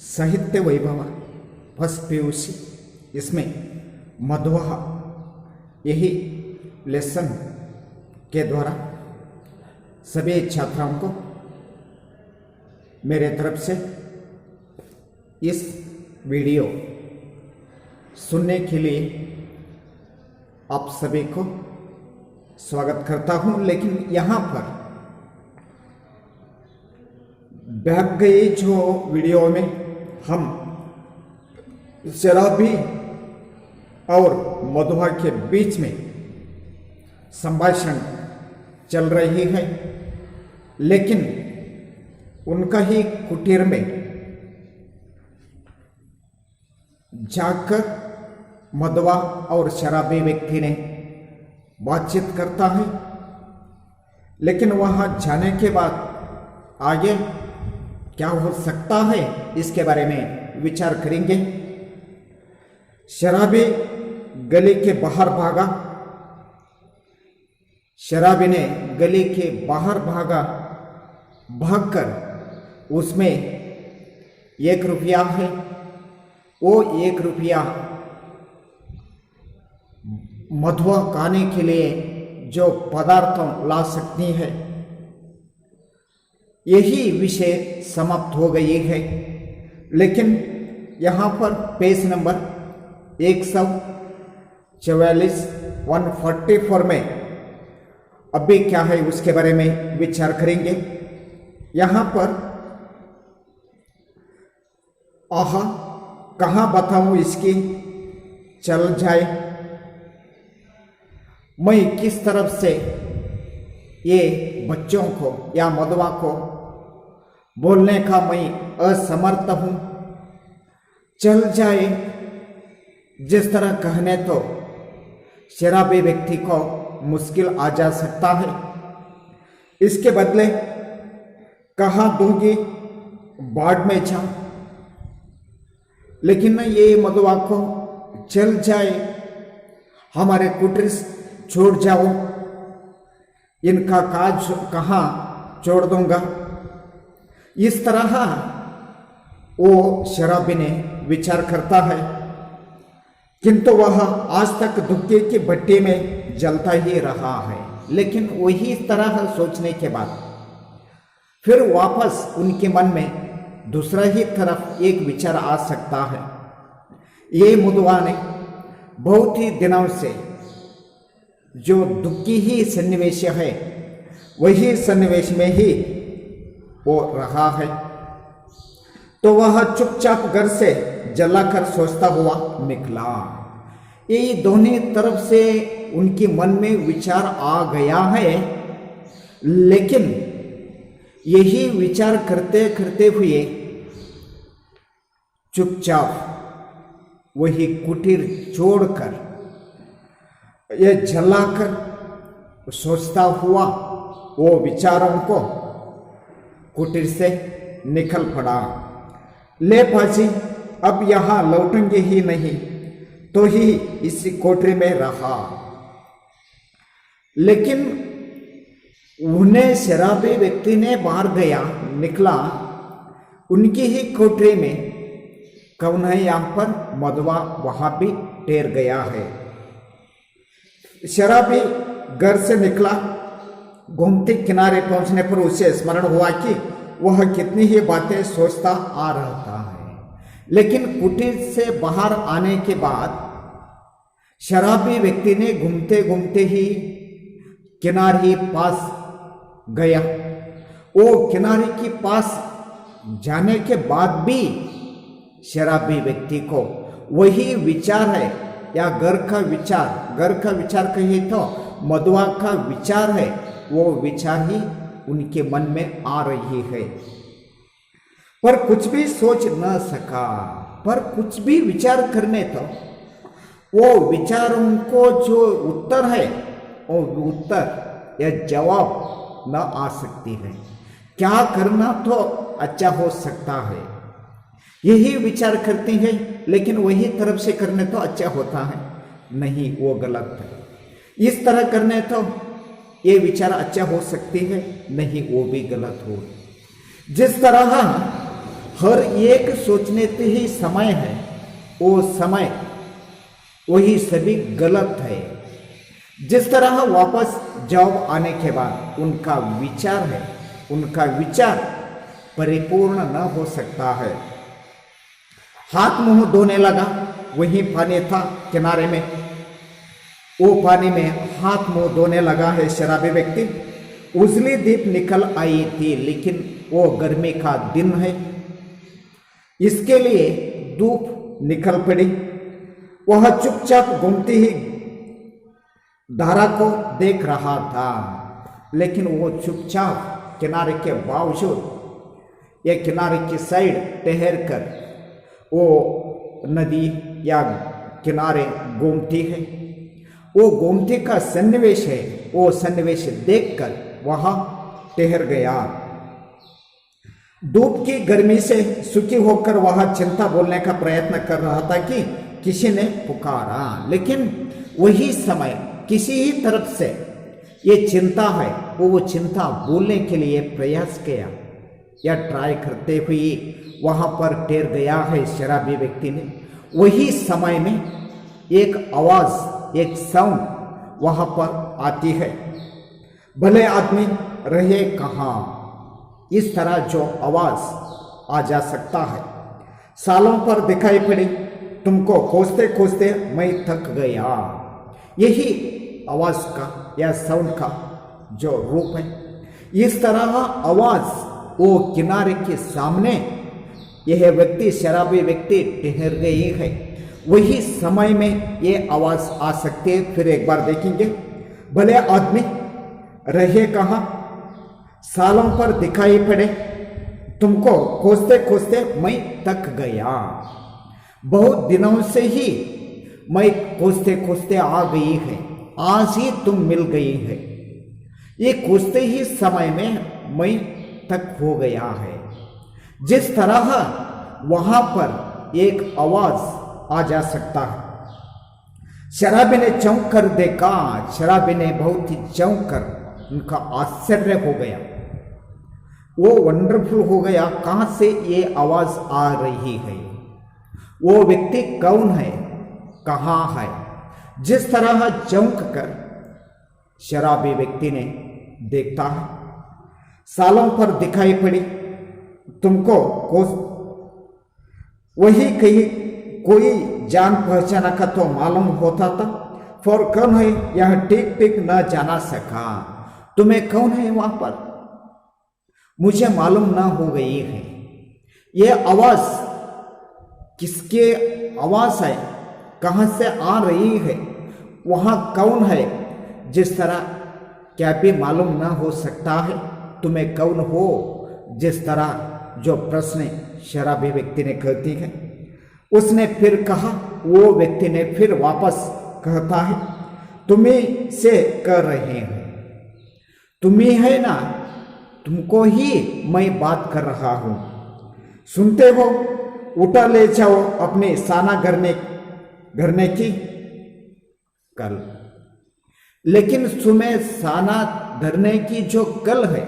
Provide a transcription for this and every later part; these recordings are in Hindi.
साहित्य वैभव फर्स्ट पीयूसी, इसमें मध्वः यही लेसन के द्वारा सभी छात्राओं को मेरे तरफ से इस वीडियो सुनने के लिए आप सभी को स्वागत करता हूं। लेकिन यहाँ पर बैठ गई जो वीडियो में हम शराबी और मधुआ के बीच में संभाषण चल रही है, लेकिन उनका ही कुटीर में जाकर मधुआ और शराबी व्यक्ति ने बातचीत करता है। लेकिन वहां जाने के बाद आगे क्या हो सकता है इसके बारे में विचार करेंगे। शराबी गली के बाहर भागा। शराबी ने गली के बाहर भागकर उसमें 1 रुपया है, वो 1 रुपया मधुआ खाने के लिए जो पदार्थ ला सकती है, यही विषय समाप्त हो गई है। लेकिन यहाँ पर पेज नंबर 144 144 में अभी क्या है उसके बारे में विचार करेंगे। यहाँ पर आहा कहाँ बताऊं इसकी चल जाए, मैं किस तरफ से ये बच्चों को या मधुआ को बोलने का मैं असमर्थ हूं। चल जाए जिस तरह कहने तो शराबी व्यक्ति को मुश्किल आ जा सकता है। इसके बदले कहा दूंगी बाढ़ में जा, लेकिन ये मधुआ को चल जाए, हमारे कुटीर छोड़ जाओ, इनका काज कहाँ छोड़ दूंगा। इस तरह वो शराबी ने विचार करता है, किंतु वह आज तक धुक्के की भट्टी में जलता ही रहा है। लेकिन वही तरह सोचने के बाद फिर वापस उनके मन में दूसरा ही तरफ एक विचार आ सकता है। ये मधुआ ने बहुत ही दिनों से जो दुखी ही सन्निवेश है, वही सन्निवेश में ही वो रहा है, तो वह चुपचाप घर से जलाकर सोचता हुआ निकला। ये दोनों तरफ से उनके मन में विचार आ गया है, लेकिन यही विचार करते करते हुए चुपचाप वही कुटीर छोड़कर यह जलाकर सोचता हुआ वो विचारों को कुटीर से निकल पड़ा। ले पाजी, अब यहां लौटेंगे ही नहीं, तो ही इसी कोठरी में रहा। लेकिन उन्हें शराबी व्यक्ति ने बाहर गया निकला, उनकी ही कोठरी में कौन है, यहां पर मधुआ वहां भी ठहर गया है। शराबी घर से निकला, घूमते किनारे पहुंचने पर उसे स्मरण हुआ कि वह कितनी ही बातें सोचता आ रहा है। लेकिन कुटीर से बाहर आने के बाद शराबी व्यक्ति ने घूमते घूमते ही किनारे पास गया। वो किनारे के पास जाने के बाद भी शराबी व्यक्ति को वही विचार है, या घर का विचार कहिए तो मधुआ का विचार है, वो विचार ही उनके मन में आ रही है। पर कुछ भी सोच न सका, पर कुछ भी विचार करने तो वो विचारों को जो उत्तर है, वो उत्तर या जवाब न आ सकती है। क्या करना तो अच्छा हो सकता है, यही विचार करते हैं, लेकिन वही तरफ से करने तो अच्छा होता है, नहीं वो गलत है। इस तरह करने तो ये विचार अच्छा हो सकती है, नहीं वो भी गलत हो। जिस तरह हर एक सोचने ते ही समय है, वो समय वही सभी गलत है। जिस तरह वापस जवाब आने के बाद उनका विचार है, उनका विचार परिपूर्ण न हो सकता है। हाथ मुंह धोने लगा, वही पानी था किनारे में, वो पानी में हाथ मुंह धोने लगा है शराबी व्यक्ति। उजली दीप निकल आई थी, लेकिन वो गर्मी का दिन है, इसके लिए धूप निकल पड़ी। वह चुपचाप घूमती ही धारा को देख रहा था, लेकिन वो चुपचाप किनारे के बावजूद या किनारे की साइड ठहर कर वो नदी या किनारे घूमती है। वो गोमती का सन्निवेश है, वो सन्निवेश देखकर वहां ठहर गया। धूप की गर्मी से सुखी होकर वह चिंता बोलने का प्रयत्न कर रहा था कि किसी ने पुकारा, लेकिन वही समय किसी ही तरफ से ये चिंता है, वो चिंता बोलने के लिए प्रयास किया या ट्राई करते हुए वहां पर ठहर गया है शराबी व्यक्ति ने। वही समय में एक आवाज, एक साउंड वहां पर आती है, भले आदमी रहे कहाँ, इस तरह जो आवाज आ जा सकता है। सालों पर दिखाई पड़ी, तुमको खोजते खोजते मैं थक गया। यही आवाज का या साउंड का जो रूप है। इस तरह आवाज वो किनारे के सामने यह व्यक्ति, शराबी व्यक्ति ठहर गई है। वही समय में ये आवाज आ सकती है। फिर एक बार देखेंगे, भले आदमी रहे कहाँ, सालों पर दिखाई पड़े, तुमको खोजते खोजते मैं थक गया। बहुत दिनों से ही मैं खोजते खोजते आ गई है, आज ही तुम मिल गई है। ये खोजते ही समय में मैं तक हो गया है। जिस तरह वहां पर एक आवाज आ जा सकता है। शराबी ने चौंक कर देखा, शराबी ने बहुत ही चौंक कर, उनका आश्चर्य हो गया, वो वंडरफुल हो गया, कहां से ये आवाज आ रही है, वो व्यक्ति कौन है, कहां है। जिस तरह चौंक कर शराबी व्यक्ति ने देखता है, सालों पर दिखाई पड़ी, तुमको वही कहीं कोई जान पहचाना का तो मालूम होता था, पर कौन है यह ठीक ठीक न जाना सका। तुम्हें कौन है वहां पर मुझे मालूम ना हो गई है। यह आवाज किसके आवाज है, कहां से आ रही है, वहां कौन है, जिस तरह क्या भी मालूम ना हो सकता है तुम्हें कौन हो। जिस तरह जो प्रश्न शराबी व्यक्ति ने कहती है, उसने फिर कहा, वो व्यक्ति ने फिर वापस कहता है, तुम्हें से कर रहे हैं, तुम्हें है ना, तुमको ही मैं बात कर रहा हूं, सुनते हो, उठा ले जाओ अपने साना घरने की कल। लेकिन तुम्हें साना धरने की जो कल है,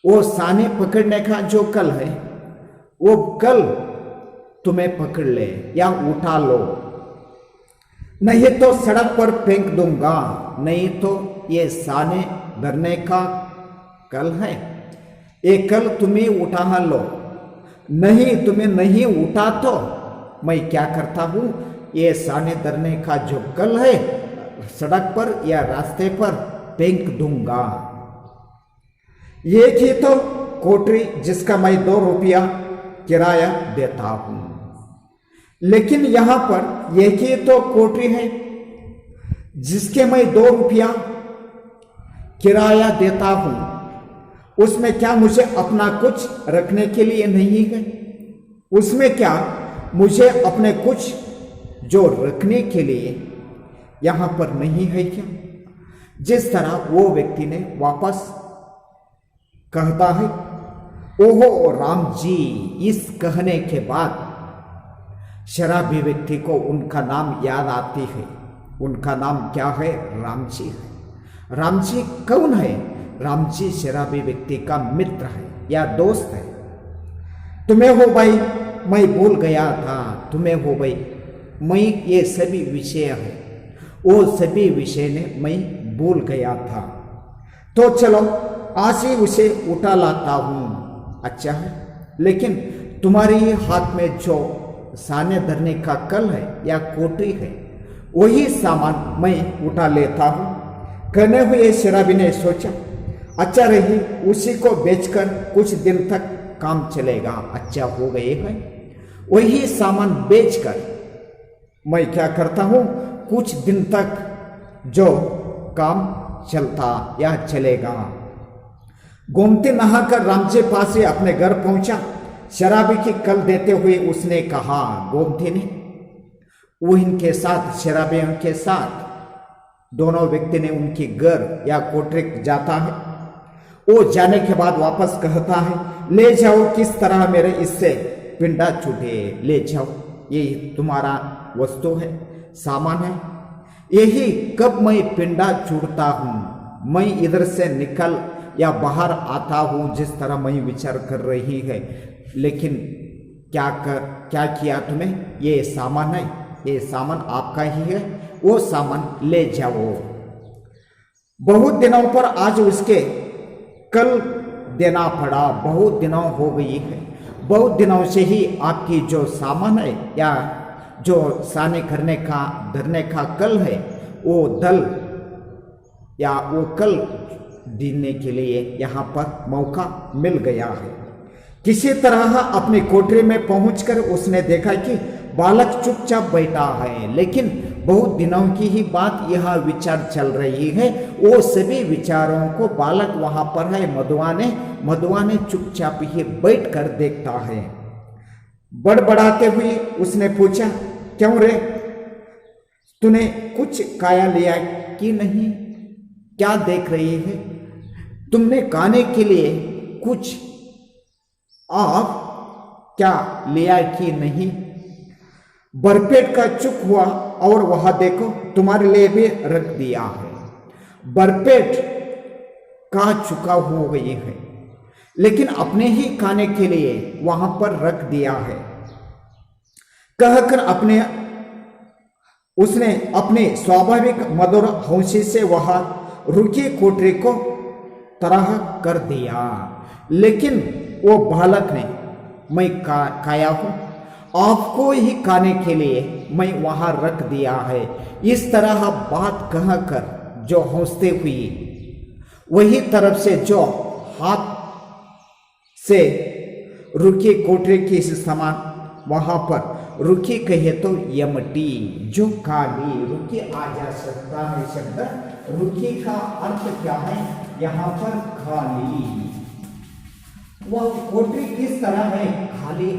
वो साने पकड़ने का जो कल है, वो कल तुम्हें पकड़ ले या उठा लो, नहीं तो सड़क पर फेंक दूंगा, नहीं तो ये साने धरने का कल है, ये कल तुम्हें उठा लो, नहीं तुम्हें नहीं उठा तो मैं क्या करता हूं, ये साने धरने का जो कल है सड़क पर या रास्ते पर फेंक दूंगा। एक ही तो कोठरी जिसका मैं 2 रुपया किराया देता हूं, लेकिन यहां पर एक ही तो कोठरी है जिसके मैं 2 रुपया किराया देता हूं, उसमें क्या मुझे अपना कुछ रखने के लिए नहीं है, उसमें क्या मुझे अपने कुछ जो रखने के लिए यहां पर नहीं है क्या। जिस तरह वो व्यक्ति ने वापस कहता है, ओहो राम जी। इस कहने के बाद शराबी व्यक्ति को उनका नाम याद आती है। उनका नाम क्या है? राम जी है। राम जी कौन है? राम जी शराबी व्यक्ति का मित्र है या दोस्त है। तुम्हें हो भाई मैं भूल गया था, तुम्हें हो भाई मैं, ये सभी विषय है, वो सभी विषय ने मैं भूल गया था। तो चलो आज ही उसे उठा लाता हूँ। अच्छा है, लेकिन तुम्हारे हाथ में जो साने धरने का कल है या कोटरी है, वही सामान मैं उठा लेता हूँ। कहने हुए शराबी ने सोचा, अच्छा रही, उसी को बेचकर कुछ दिन तक काम चलेगा। अच्छा हो गए है, वही सामान बेचकर मैं क्या करता हूँ, कुछ दिन तक जो काम चलता या चलेगा। गोमती नहाकर रामजी पास से अपने घर पहुंचा। शराबी की कल देते हुए उसने कहा, गोमती ने वो इनके साथ, शराबियों के साथ दोनों व्यक्ति ने उनकी घर या कोठरी जाता है। वो जाने के बाद वापस कहता है, ले जाओ, किस तरह मेरे इससे पिंडा छूटे, ले जाओ, ये तुम्हारा वस्तु है, सामान है, यही कब मैं पिंडा छूटता हूँ, मैं इधर से निकल या बाहर आता हूँ, जिस तरह मैं विचार कर रही है, लेकिन क्या किया तुम्हें, ये सामान है, ये सामान आपका ही है, वो सामान ले जाओ। बहुत दिनों पर आज उसके कल देना पड़ा, बहुत दिनों हो गई है, बहुत दिनों से ही आपकी जो सामान है या जो साने करने का धरने का कल है, वो दल या वो कल देने के लिए यहाँ पर मौका मिल गया है। किसी तरह अपनी कोठरी में पहुंचकर उसने देखा कि बालक चुपचाप बैठा है, लेकिन बहुत दिनों की ही बात यह विचार चल रही है। वो सभी विचारों को बालक वहां पर है, मधुआने चुपचाप ही बैठ कर देखता है। बड़बड़ाते हुए उसने पूछा, क्यों रे, तूने कुछ खाया लिया कि नहीं, क्या देख रही है, तुमने खाने के लिए कुछ आप क्या लिया कि नहीं। भरपेट का चुप हुआ और वहां देखो तुम्हारे लिए भी रख दिया है। भरपेट का चुका हो गई है, लेकिन अपने ही खाने के लिए वहां पर रख दिया है। कहकर उसने अपने स्वाभाविक मधुर हंसी से वहां रुकी कोठरी को तरह कर दिया। लेकिन वो बालक ने, मैं खाया हूं, आपको ही खाने के लिए मैं वहां रख दिया है, इस तरह बात कहकर जो हंसते हुई वही तरफ से जो हाथ से रुकी कोठरी की समान वहां पर रुकी कहे तो यमटी, जो खाली, रुकी आ जा सकता है शब्द। रुकी का अर्थ क्या है यहाँ पर, खाली। वह कोठरी किस तरह है, खाली।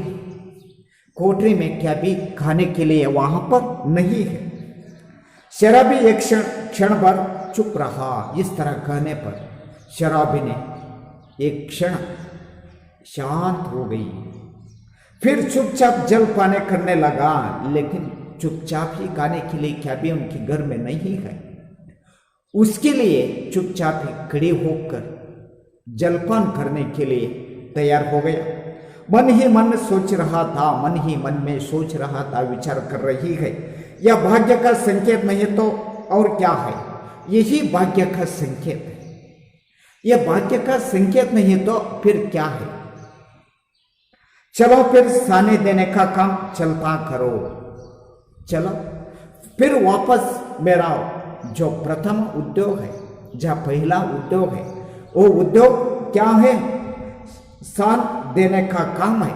कोठरी में क्या भी खाने के लिए वहां पर नहीं है। शराबी एक क्षण भर चुप रहा। इस तरह कहने पर शराबी ने एक क्षण शांत हो गई, फिर चुपचाप जल पाने करने लगा। लेकिन चुपचाप ही खाने के लिए क्या भी उनके घर में नहीं है, उसके लिए चुपचाप ही खड़े होकर जलपान करने के लिए तैयार हो गया। मन ही मन सोच रहा था, मन ही मन में सोच रहा था, विचार कर रही है। यह भाग्य का संकेत नहीं तो और क्या है, यही भाग्य का संकेत है। यह भाग्य का संकेत नहीं तो फिर क्या है। चलो फिर साने देने का काम चलता करो। चलो फिर वापस मेरा जो प्रथम उद्योग है, जो पहला उद्योग है, वो उद्योग क्या है, सान देने का काम है।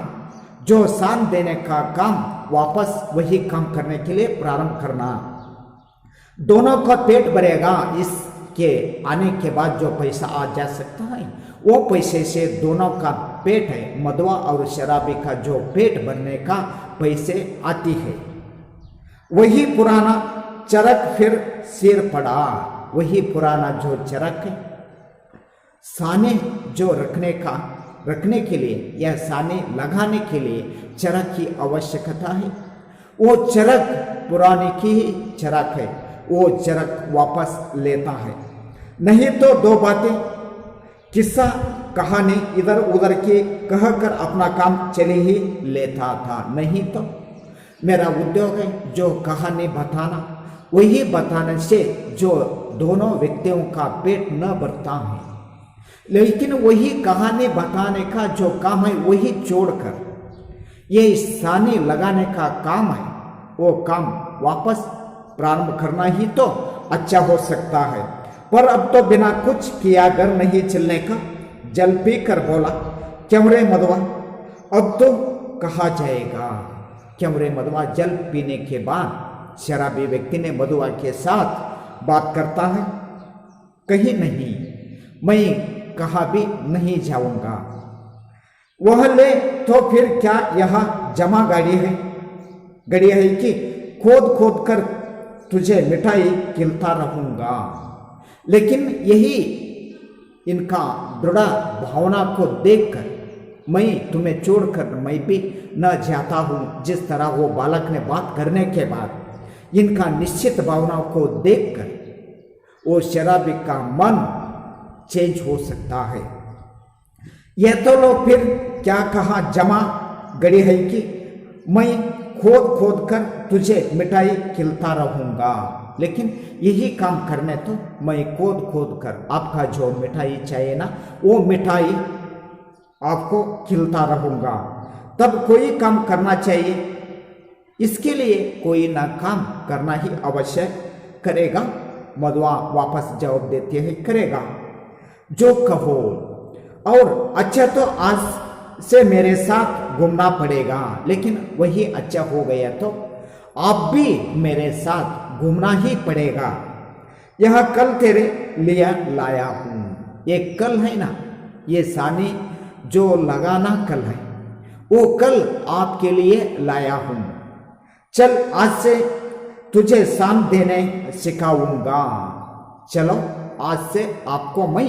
जो सान देने का काम, वापस वही काम करने के लिए प्रारंभ करना। दोनों का पेट भरेगा। इसके आने के बाद जो पैसा आ जा सकता है, वो पैसे से दोनों का पेट है, मदवा और शराबी का जो पेट भरने का पैसे आती है। वही पुराना चरक फिर सिर पड़ा। वही पुराना जो चरक है, साने जो रखने के लिए या साने लगाने के लिए चरक की आवश्यकता है। वो चरक पुराने की ही चरक है, वो चरक वापस लेता है। नहीं तो दो बातें, किस्सा कहानी इधर उधर की कहकर अपना काम चले ही लेता था। नहीं तो मेरा उद्योग है जो कहानी बताना, वही बताने से जो दोनों व्यक्तियों का पेट न भरता है, लेकिन वही कहानी बताने का जो काम है वही छोड़कर ये सानी लगाने का काम है, वो काम वापस प्रारंभ करना ही तो अच्छा हो सकता है। पर अब तो बिना कुछ किया घर नहीं चलने का। जल पी कर बोला, क्यों रे मधवा, अब तो कहा जाएगा। क्यों रे मधवा जल पीने के बाद शराबी व्यक्ति ने मधुआ के साथ बात करता है, कहीं नहीं, मैं कहाँ भी नहीं जाऊंगा। वह ले तो फिर क्या यह जमा गाड़ी है कि खोद खोद कर तुझे मिठाई खिलता रहूंगा। लेकिन यही इनका दृढ़ भावना को देखकर मैं तुम्हें छोड़कर मैं भी न जाता हूँ। जिस तरह वो बालक ने बात करने के बाद इनका निश्चित भावनाओं को देखकर वो शराबी का मन चेंज हो सकता है। यह तो लोग फिर क्या कहा जमा गड़ी है कि मैं खोद खोद कर तुझे मिठाई खिलता रहूंगा। लेकिन यही काम करने तो मैं खोद खोद कर आपका जो मिठाई चाहिए ना वो मिठाई आपको खिलता रहूंगा। तब कोई काम करना चाहिए, इसके लिए कोई ना काम करना ही अवश्य करेगा। मधुआ वापस जवाब देते हैं, करेगा जो कहो। और अच्छा तो आज से मेरे साथ घूमना पड़ेगा, लेकिन वही अच्छा हो गया तो आप भी मेरे साथ घूमना ही पड़ेगा। यह कल तेरे लिए लाया हूं। ये कल है ना, ये सानी जो लगाना कल है, वो कल आपके लिए लाया हूं। चल आज से तुझे सान देने सिखाऊंगा। चलो आज से आपको मैं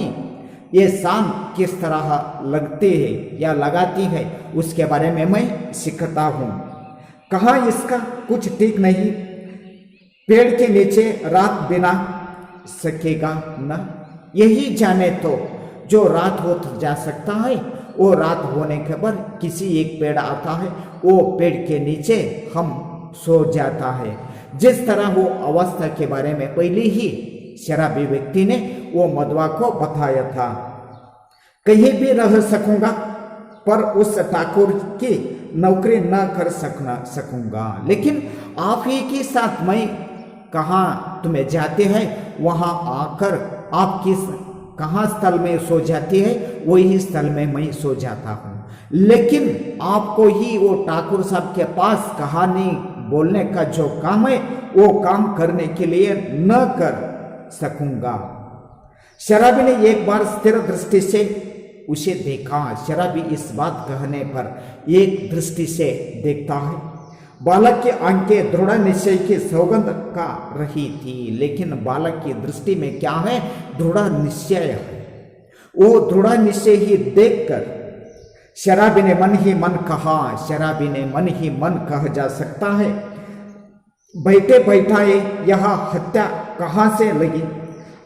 ये सान किस तरह लगती है या लगाती है उसके बारे में मैं सिखाता हूँ। कहा इसका कुछ ठीक नहीं, पेड़ के नीचे रात बिना सकेगा न। यही जाने तो जो रात हो जा सकता है, वो रात होने के बाद किसी एक पेड़ आता है, वो पेड़ के नीचे हम सो जाता है। जिस तरह वो अवस्था के बारे में पहले ही शराबी व्यक्ति ने वो मधुआ को बताया था। कहीं भी रह सकूंगा पर उस ठाकुर की नौकरी न कर सकूंगा, लेकिन आप ही के साथ मैं कहाँ तुम्हें जाते हैं वहां आकर आप किस कहाँ स्थल में सो जाती है वही स्थल में मैं सो जाता हूँ। लेकिन आपको ही वो ठाकुर साहब के पास कहानी बोलने का जो काम है वो काम करने के लिए न कर सकूंगा। शराबी ने एक बार स्थिर दृष्टि से उसे देखा। शराबी इस बात कहने पर एक दृष्टि से देखता है। बालक की आंखें दृढ़ निश्चय की सौगंध का रही थी, लेकिन बालक की दृष्टि में क्या है, दृढ़ निश्चय है। वो दृढ़ निश्चय ही देखकर शराबी ने मन ही मन कहा। शराबी ने मन ही मन कह जा सकता है, बैठे बैठाए यह हत्या कहाँ से लगी।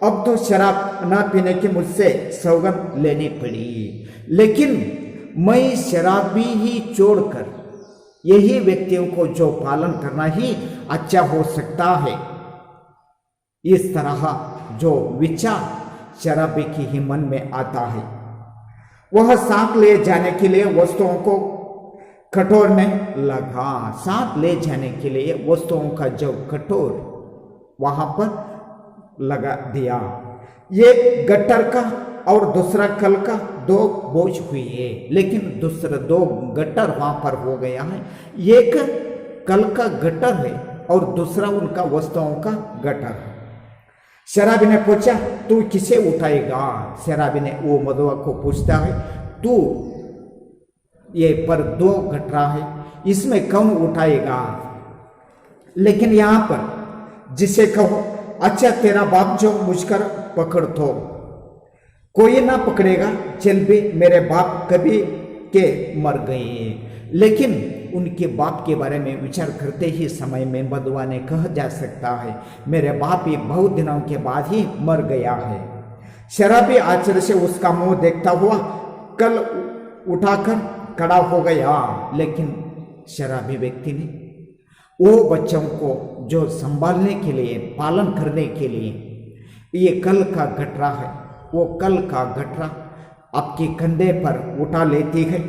अब तो शराब न पीने की मुझसे सौगंध लेनी पड़ी, लेकिन मैं शराबी ही छोड़कर यही व्यक्तियों को जो पालन करना ही अच्छा हो सकता है। इस तरह जो विचार शराबी की ही मन में आता है, वह साथ ले जाने के लिए वस्तुओं को कटोरने लगा। साथ ले जाने के लिए वस्तुओं का जो कटोर वहां पर लगा दिया। एक गट्टर का और दूसरा कल का दो बोझ हुई है, लेकिन दूसरा दो गट्टर वहां पर हो गया है। एक कल का गट्टर है और दूसरा उनका वस्तुओं का गट्टर है। शराबी ने पूछा, तू किसे उठाएगा? शराबी ने वो मधुआ को पूछता है, तू ये पर दो गट्टरा है, इसमें कौन उठाएगा? लेकिन यहां पर जिसे कहो, अच्छा तेरा बाप जो मुझकर पकड़ तो कोई ना पकड़ेगा, चल भी मेरे बाप कभी के मर गए। लेकिन उनके बाप के बारे में विचार करते ही समय में मधुआ ने कह जा सकता है, मेरे बाप ही बहुत दिनों के बाद ही मर गया है। शराबी आश्चर्य से उसका मुंह देखता हुआ कल उठाकर खड़ा हो गया, लेकिन शराबी व्यक्ति ने वो बच्चों को जो संभालने के लिए, पालन करने के लिए ये कल का गठरा है, वो कल का गठरा आपके कंधे पर उठा लेती है।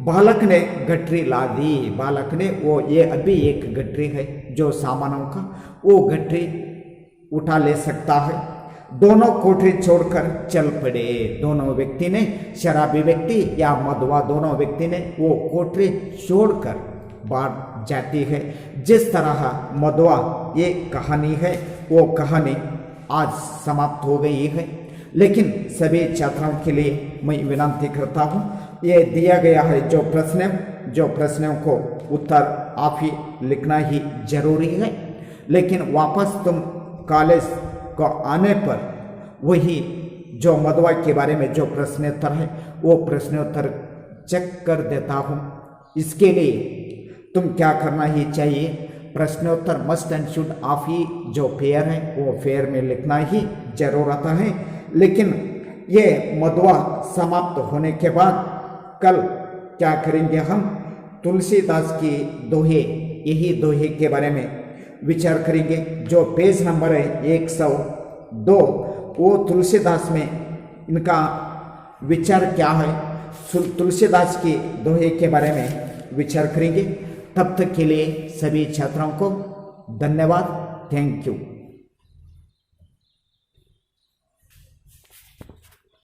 बालक ने गठरी ला दी, बालक ने वो ये अभी एक गठरी है जो सामानों का, वो गठरी उठा ले सकता है। दोनों कोठरी छोड़कर चल पड़े। दोनों व्यक्ति ने, शराबी व्यक्ति या मदवा, दोनों व्यक्ति ने वो कोठरी छोड़कर बाहर जाती है। जिस तरह मदवा ये कहानी है, वो कहानी आज समाप्त हो गई है। लेकिन सभी छात्रों के लिए मैं विनती करता हूँ, ये दिया गया है जो प्रश्नों को उत्तर आप ही लिखना ही जरूरी है। लेकिन वापस तुम कॉलेज को आने पर वही जो मदवा के बारे में जो प्रश्नोत्तर है, वो प्रश्नोत्तर चेक कर देता हूँ। इसके लिए तुम क्या करना ही चाहिए, प्रश्नोत्तर मस्ट एंड शुड आप ही जो फेयर है वो फेयर में लिखना ही जरूरत है। लेकिन ये मदवा समाप्त होने के बाद कल क्या करेंगे, हम तुलसीदास की दोहे, यही दोहे के बारे में विचार करेंगे। जो पेज नंबर है 102, वो तुलसीदास में इनका विचार क्या है, तुलसीदास की दोहे के बारे में विचार करेंगे। तब तक के लिए सभी छात्रों को धन्यवाद। Thank you.